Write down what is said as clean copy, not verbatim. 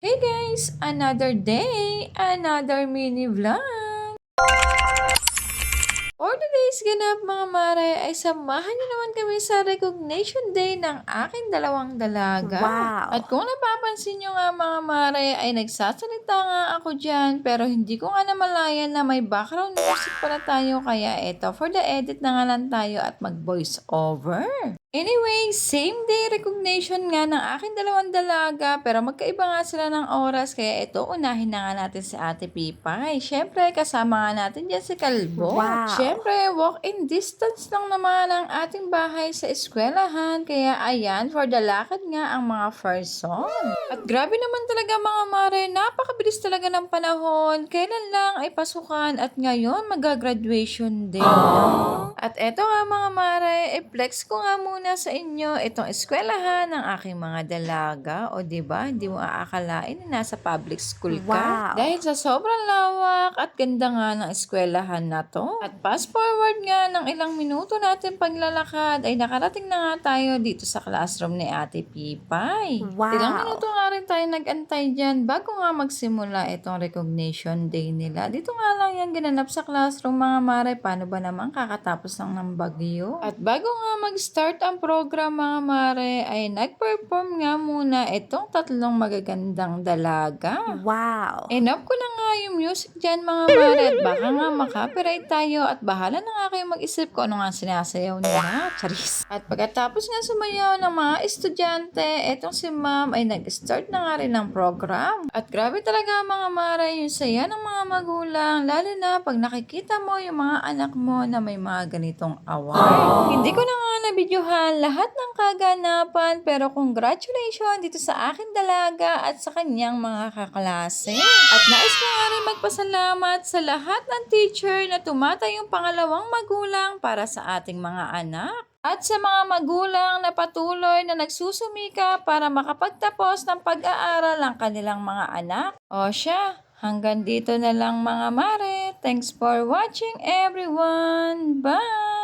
Hey guys! Another day, another mini vlog! For today's ganap mga mare ay samahan niyo naman kami sa recognition day ng aking dalawang dalaga. At Wow! kung napapansin nyo nga mga mare ay nagsasalita nga ako dyan pero hindi ko nga namalayan na may background music pala tayo kaya eto for the edit na nga lang tayo at mag voice over. Anyway, same day recognition nga ng aking dalawang dalaga pero magkaiba nga sila ng oras kaya ito unahin na nga natin si Ate Pipay. Siyempre kasama nga natin dyan si Kalbo. Wow! Siyempre walk-in distance lang naman ang ating bahay sa eskwelahan kaya ayan for the lakad nga ang mga first song. At grabe naman talaga mga mare, napakabilis talaga ng panahon. Kailan lang ay pasukan at ngayon mag-graduation day na. At eto nga mga mare, i-flex ko nga muna sa inyo itong eskwelahan ng aking mga dalaga. O di ba hindi mo aakalain na nasa public school ka. Wow! Dahil sa sobrang lawak at ganda nga ng eskwelahan na to. At fast forward nga ng ilang minuto natin paglalakad ay nakarating na nga tayo dito sa classroom ni Ate Pipay. Ilang minuto Wow! nga rin tayo nag-antay dyan bago nga magsimula itong recognition day nila. Dito nga lang yan ginanap sa classroom mga mare. Paano ba naman kakatapos lang ng bagyo? At bago nga mag-start ang program mga mare ay nag-perform nga muna itong tatlong magagandang dalaga. Wow! Enough ko na nga yung music dyan mga mare at baka nga makapiright tayo at bahala na nga kayo mag-isip ko ano nga sinasayaw nila. Charis. At pagkatapos nga sumayaw ng mga estudyante, etong si ma'am ay nag-start na nga rin ng program. At grabe talaga mga mare yung saya ng mga magulang lalo na pag nakikita mo yung mga anak mo na may mga ganitong award. Hindi ko na nga nabidyohan lahat ng kaganapan pero congratulations dito sa akin dalaga at sa kanyang mga kaklase. At nais ko nga rin magpasalamat sa lahat ng teacher na tumatayong pangalawang magulang para sa ating mga anak. At sa mga magulang na patuloy na nagsusumika para makapagtapos ng pag-aaral ang kanilang mga anak. O siya, hanggang dito na lang mga mare. Thanks for watching everyone. Bye!